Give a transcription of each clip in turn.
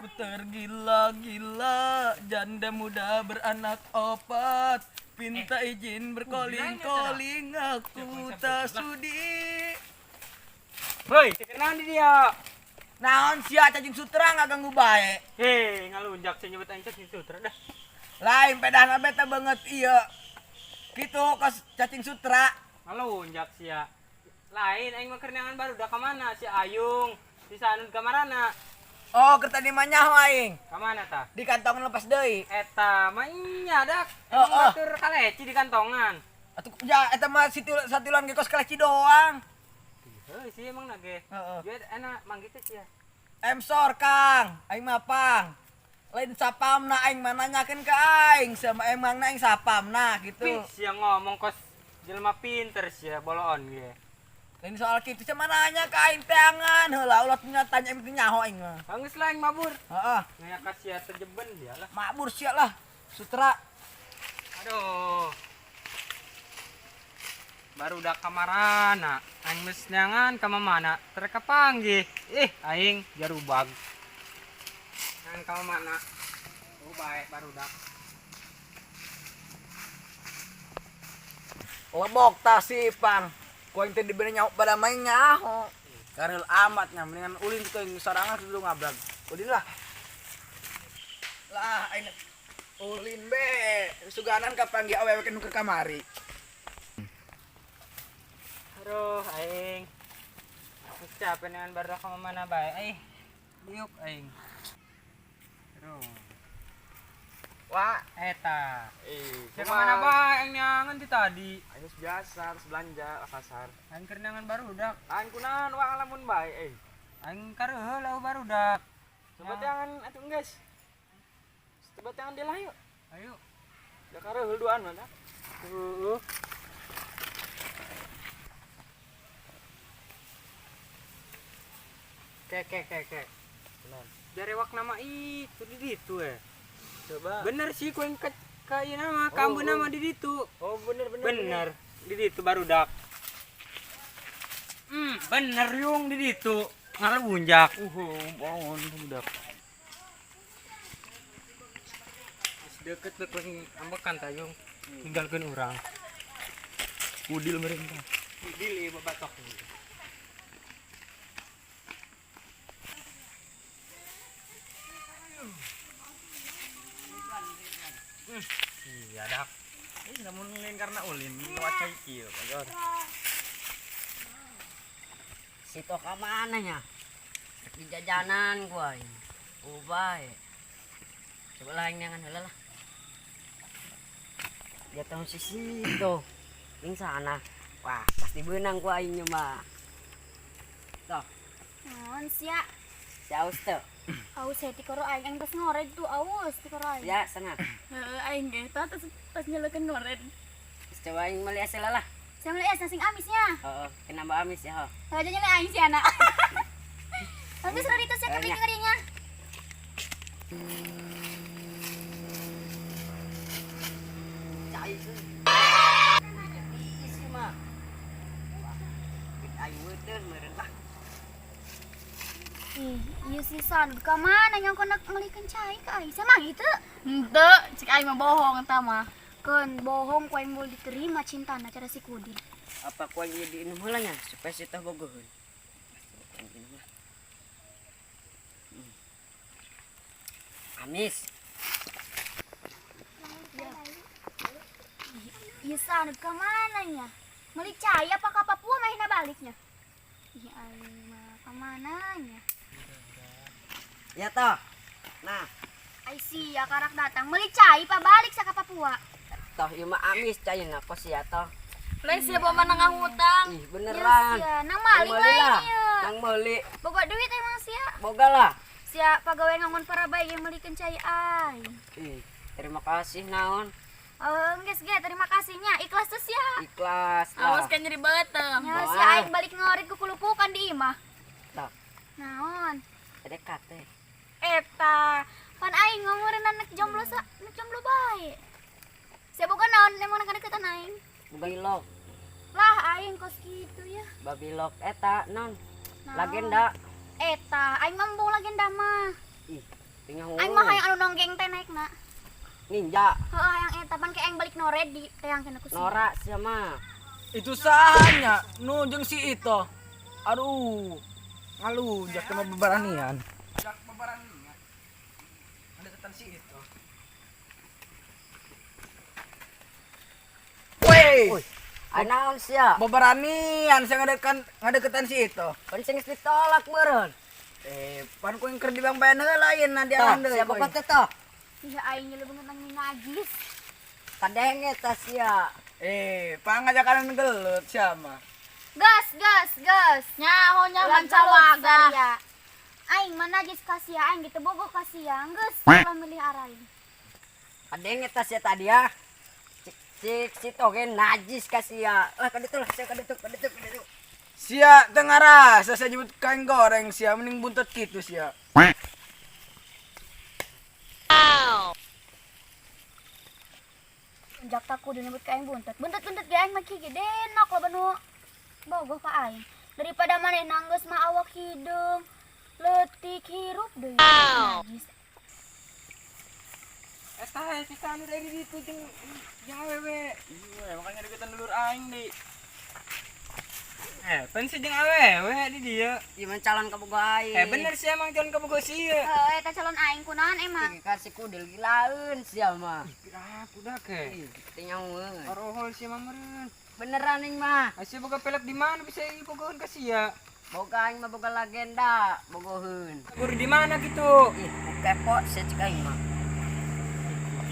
Ku tergila-gila, janda muda beranak opat. Minta izin berkoling-koling, aku tak sudi. Boy, kenaan di dia. Naon sia cacing sutra nggak ganggu bae. Hei, ngalunjak saya nyebut aing cacing sutra dah. Lain pedana beta banget iya. Gitu kos cacing sutra. Ngalunjak sia. Lain aing mah kerneangan baru dah ka mana si Ayung. Si Sanun ka marana. Oh, kerta di manyaho aing. Ka mana tah? Di kantongan lepas deui. Eta mah nya dak. Oh, Emang oh. batur kaleci di kantongan. Atuh ya eta mah satiluan ge kos kaleci doang. Heuh, sih emang nage. Heeh. Dia enak mang gitu sia. Emsor Kang, aing mah pang. Lain sapamna aing mah nanyakeun ka aing sama emangna aing sapamna gitu. Fix sia ngomong kos jelema pinter sia boloon ge. Lain soal kitu sama nanya ka aing teangan heula ulah tanya emang nyaho aing mah. Geus lain mabur. Heeh, Ngaya ka sia terjeben dia lah. mabur sia lah. Sutra. Aduh. Baru udah kamarana. Aing mes neangan ka mana? Tereka panggih. Aing jarubag. Neangan ka mana? Oh baik baru udah. Lebok tah si pang. Ku aing teh diberi nyaho pada main nyaho. Karel amat nya mendingan ulin teh sorangan dulu ngabrag. Ulin lah. Lah aing ulin be. Suganan ka panggih awewe ke kamari. Aduh aing. Geus capek neangan baru ka mana bae. Liuk aing. Aduh. Wah, Eta. Sia ka kumaha? mana bae aing neangan ti tadi. ayo biasa harus belanja pasar. Aing keur neangan baru udah. Aing kunaon wah lamun bae Aing kareuh lau baru udah. Coba tangan atuh guys. Coba tangan dia lah yuk. Ayo. Da kareuh duaan mah tah. Kek. Jare wak nama itu di ditu Coba. Bener sih ku yang ka ieu nama, kambu nama di ditu. Oh bener. Bener. Di ditu baru dak. Bener yung di ditu. Ngalunjak. Bangun budak. Deket deket ambekan tayung. Tinggalkeun urang. Udil mereka. Dili babatok. Iya dak. Namun lain karena ulin wacai kieu pagor. Situ ka mana nya? Di jajanan gua ini. Ubay. Coba lah yang heula lah. Dia tahu si situ. Ning sana. Wah, pasti beunang gua aing mah. Toh, Naon sia? si Aus teu. Aus heti koro aing pas ngored tuh aus ti koro aing. Ya, sana. Heeh aing ge tas nyelekeun ngored. Coba aing meuli asal lah. Saya meli es nasi amisnya. Heeh, kena mbak amis ya, ho. Aja nyele aing si anak. Nanti sudah itu saya kering-keringnya. Cai tu. Isi mah. Wah, aing weuteun meureun lah. Iya si San, ka mana yang kau nak ngelikeun cai ka aing? Sama itu? Henteu, cik aing mah bohong eta mah. Keun bohong ku aing moal diterima cintana cara si Kudin. Apa ku aing di inum heula nya supaya si teh bogoheun. Amis. Iya San, ka mana nya? Meuli cai apa ka Papua mahina baliknya? Iya aing mah ka mana nya? Ya toh. Nah, Ai sia karak datang meuli cai pa balik sa ka Papua. toh ieu mah amis cayeuna kos ya toh. Lain sia bawa mana ngahutang. Ih, beneran. Sia nang maling Nang meuli lah. lain ieu. Nang meuli. Boga duit emang sia. Boga lah. Sia pagawe ngangon para bayi yang meulikeun cai aing. Ih, terima kasih naon. Geus ge terima kasihnya. Ikhlas tuh sia. Ikhlas. Awas kan jadi beteng. Ya Wah. sia aing balik ngorit ku kulupukan di imah. Toh, Naon? dekat teh. Eta pan aing ngomongin anak jomblo bae. Sia boga naon emang deketan aing. Boga ilok, Lah aing kos gitu ya. babilok eta non. Naon? Legenda. Eta aing mah embung legenda mah. Ih, Tinggal Aing mah hayang anu nonggeng teh naikna. ninja Heeh hayang eta pan ke aing balik no ready teh yang kena ku sia. Nora sama. Itu sahanya nu jeung si itu. Aduh. Ngalunjak kena beberanian. Jak beberanian. Ada ketan si itu. Woi, Anaon sia? beberanian saya ngadeketan si itu. Pancing ditolak meureun. Pan ku yang keur di bang bayan heula lain na Tah, diaran deui. sia bogot teh tah. Iya aing nyelebung tentang minajis. Kadeng eta sia. Pangajakan gelut siapa? Gas. Nyaho nya Ulang mancawaga. tahun, Sia. Aing mah najis ka sia, aing gitu bogo ka sia. Geus kalau milih arain. Kadeng eta sia tadi ya. Cik si toge najis ka sia. Kaditu lah sia kaditu. Sia tengah rasa saya jemput kain goreng sia mending buntut gitu sia. Jak taku disebut ka aing buntet. Buntet ge aing mah kieu gede nok lo banu bogo ka aing. Daripada manehna geus mah awak hidung leutik hirup deui. Najis. Eta kita anu dari ditu jeung awewe. Iya, makanya deketan dulur aing deui. Pan si jeung awewe di dieu. Ieu mah calon kaboga aing. Bener sih emang calon kabogo sieun. Eta calon aing kunaon emang. Kasih kudel gilaeun sia mah. Kira kuda ke. Tinggal weung. Arohol sih mah meureun. Beneran ning mah. Asa boga pelek di mana bisa ipogohon ka sia? Boga aing mah boga legenda, bogoheun. Kur di mana gitu? Ih, kepo sia cek aing mah.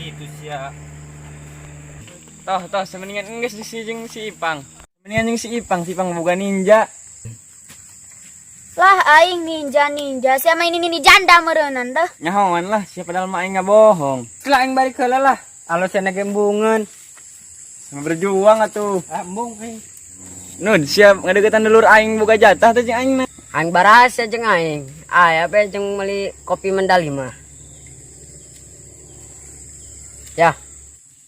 Gitu sia. Toh, semeningan enggeus di si jeung si Ipang. Semeningan jeung si Ipang boga ninja. Lah aing ninja. Sia main ini janda meureunan teh. Nyahoan lah, siapa padahal mah aing ngabohong. Setelah aing balik heula lah. Alasan gembungan. Sama berjuang atuh. Embung aing. Nud, siap ngadeukeutan dulur aing boga jatah teh jeung aing na. Aing barasa jeung aing. Aya pe jeung meuli kopi mendali mah. Ya,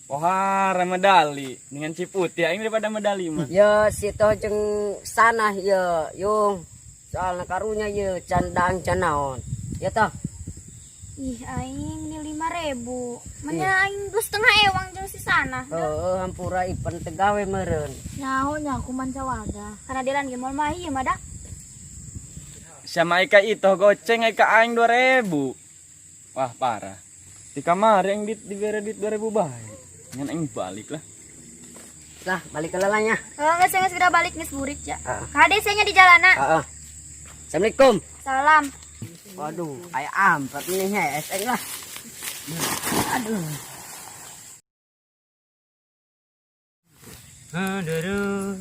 Pohara medali dengan si putih aing daripada medali mah. ya situ jeung sanah ya, yung. Soalna karunya ye candang canaon. Ya toh. Ih aing ini 5.000. Manya aing geus tengah ewang jeung si sana. Heeh, hampura ipan tegawe meureun. Nyaho nya aku mancawaga. Karena dia lan mall mah ieu mah da. Sama Ika itu goceng Ika aing 2000. Wah, parah. Di kamar yang dibere duit 2000 bae. Ngan aing balik lah. Lah, balik ke lelanya. Geus segera balik geus burik ya. Heeh. Kade nya di jalana. Heeh. Assalamualaikum. Salam. Waduh, aya ampet nih eseng lah. Aduh. Aduh.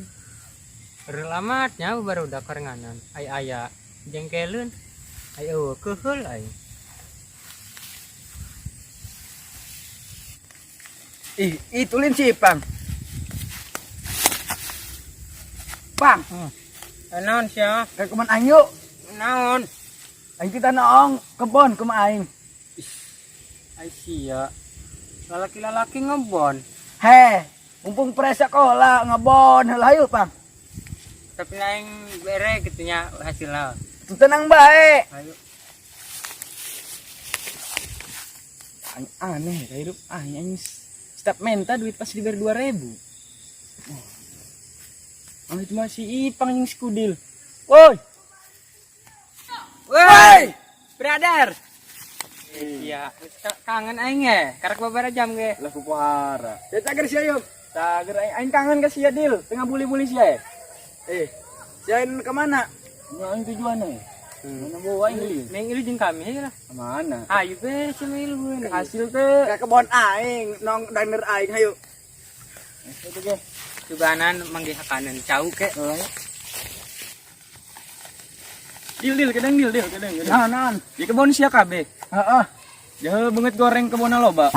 Relamatnya baru udah kerenganan. Aya jengkelun. Ayo keheul aing. Itulin si Pang. Pang, Naon sia? kayak kuman aing yuk. Naon? Aing kita naong kebon kumaha aing. Ai sia. Lalaki-lalaki ngebon. Heh, mumpung presa kola ngebon heula yuk, Pang. Tapi aing bere gitu nya hasilna. Tenang bae. Ayo. Aing aneh ka hidup aing setiap menta duit pas diberi 2000. Itu masih Ipang yang skudil. Woi, Woi, brother. Iya, kangen aing ya. Karek babara jam ge. lah kupara. Ya cager sia yuk. Tager aing kangen ka sia Dil, tengah buli-buli sia. Siain kemana? Nya aing tujuanna. Mana bawa aing Dil? Neng ilu jeung kami lah. Mana? Ayo beres sama ilu nih. Hasil teh. Ke kebon aing, nong daner aing hayu. Itu ge. Subanan manggih hakanan cau ke. Dil, kadang Dil. Naon? Di kebon sia kabeh. Heeh. Jahe banget goreng kebona loba.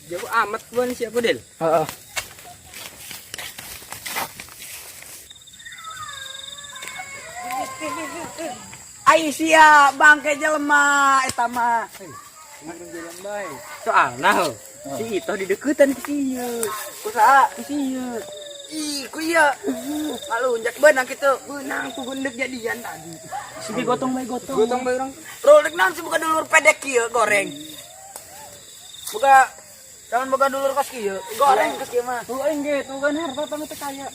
Jauh amat buan si aku Del. Heeh. Ai sia bangke jelema eta mah. Jalan bae. Soalna ho. Si itu di deketan ke sieu. Kusaha? Ke sieu. Ih, ku iya. Ngalunjak benang gitu. Benang ku gendek jadian tadi. Sige gotong bae gotong. Gotong bae urang. Rolek naon sih buka dulur pedek kieu goreng. Buka jangan buka dulur kos kieu. Goreng kos kieu mah. Tuh aing ge, tuh kan harta pamit kaya.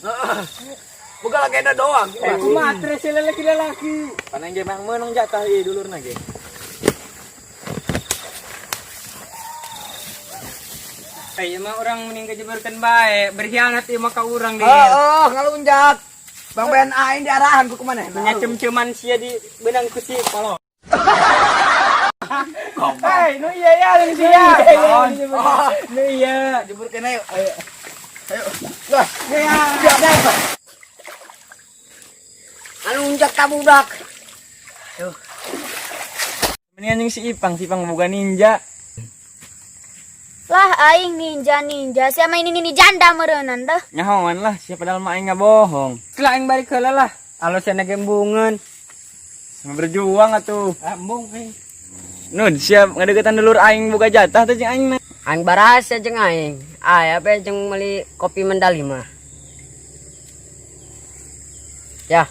Buka lagi ada doang. Aku matre si lelaki-lelaki. Pan aing ge mah meunang jatah ieu dulurna ge. Ayo mah orang mending kejeberkan baik, berkhianat ieu mah ka urang deh. Ngalunjak. Bang Ben aing diarahan ku kemana? Nya cem-ceman sia di benang ku si polo. Hei, nu iya ya jeung sia. Nu iya. Jeburkeun ayo. Ayo. Lah, ya. Ngalunjak ka budak. Mendingan jeung si Ipang boga ninja. Lah aing ninja. Siapa ini janda meureunnan teh. Nyahoan lah, siapa padahal mah aing ngabohong. Kela aing balik heula lah. Alosana gembungan. Sama berjuang atuh. Embung aing. Nun siap ngadeukeutan dulur aing boga jatah teh jeung aing mah. Aing barasa jeung aing. Aya pe jeung meuli kopi mendali mah. Ya,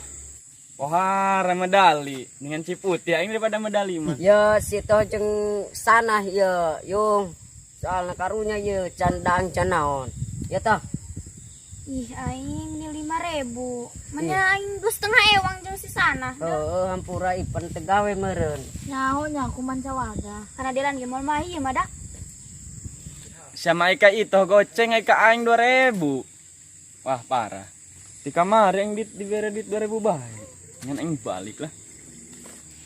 Pohara medali dengan si putih aing daripada medali mah. ya situ jeung sanah ya, yung. Soalna karunya ye candang canaon. Ya tah. Ih aing ini 5.000. Manya aing 2,5 ewang jeung si sana. Heeh, hampura ipan tegawe meureun. Nyahonya aku mancawada. Karena dia lan ge moal mah ieu mah dak. Sama Ika itu goceng Ika aing 2.000. Wah parah. Di kamar yang dibere duit 2.000 bae. Ngan aing balik lah.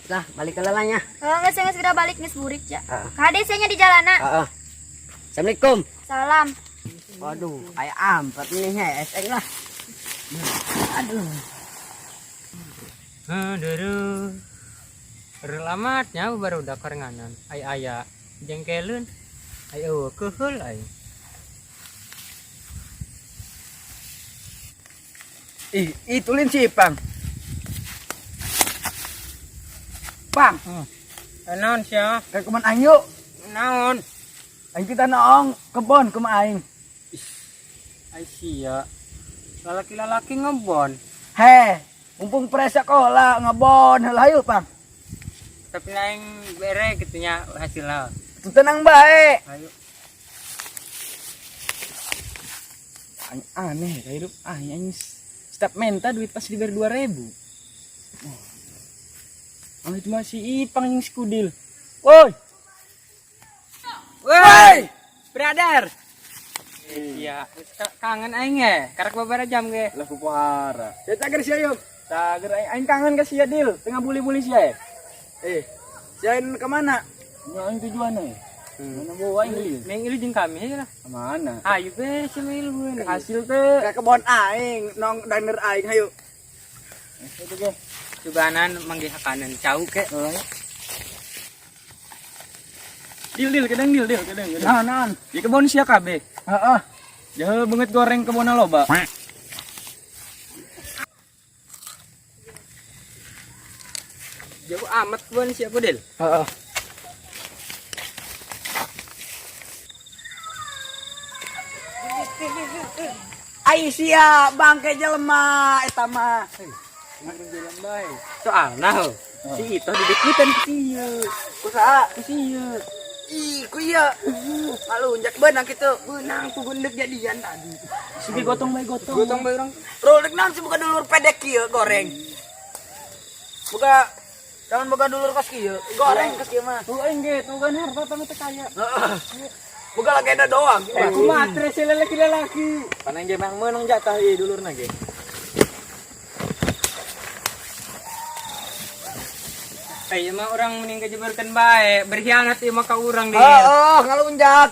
Lah, balik ke lelanya. Geus segera balik geus burik ya. Heeh. Kade nya di jalana. Heeh. Assalamualaikum. Salam. Waduh, aya ampat ini heseng lah. Aduh. Relamatnya baru udah kerenganan. Aya jengkelun. Ayo keheul aing. Itulin si Ipang. Pang, Naon sia? kayak kuman aing yuk. Naon? Aing kita naong kebon kuma aing. Ai sia. Lalaki-lalaki ngebon. Heh, mumpung presekolah ngebon heula yuk, Pang. Tapi lain bere gitunya hasilnya. Tenang bae. Ayo. Aing aneh ka hidup aing setiap minta duit pas diberi 2.000. Oh itu masih Ipang yang skudil. Woi. Woi, brother. Iya, kangen aing ge. Karek babara jam ge. Lah ku pohara. Ya cager sia yuk. Cager aing kangen ka sia Dil, tengah buli-buli sia. Siain kemana? Nya aing tujuanna. Mana bawa aing Dil? Neng ilu jeung kami aja lah. Mana? Ayo be si ilu gue. Hasil teh. Ke kebon aing, nong danger aing hayu. Itu ge. Subanan manggih hakanan cau ke. Dil kadang Dil. Naon. Di kebon sia kabeh. Heeh. Jahe banget goreng kebona loba. Jauh amat pun si aku Del. Heeh. Ai sia bangke jelema eta mah. Jalan bae. Soalna ho. Si itu didekitan ke ieu. Kusaha? Ke ieu. Ih, ku iya. Ngalunjak benang gitu. Benang ku gendek jadian tadi. Sige gotong bae gotong. Gotong bae urang. Rolek naon sih buka dulur pedek kieu goreng. Buka jangan buka dulur kos kieu. Goreng kos kieu mah. Tuh aing ge, tuh kan harta pamit kaya. Buka lagi ada doang. Aku matre si lelaki-lelaki. Pan aing ge mah meunang jatah ieu dulurna ge. Ayo mah orang mending kejeberkan baik, berkhianat ieu mah ka urang deh. Ngalunjak.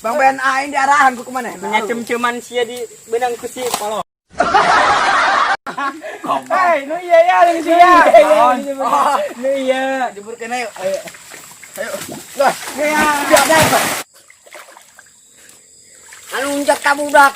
Bang Ben aing diarahan ku kemana? Nya cem-ceman sia di benang ku si polo. Hei, nu iya ya jeung sia. Nu iya. Jeburkeun ayo. Ayo. Lah, ya. Ngalunjak ka budak.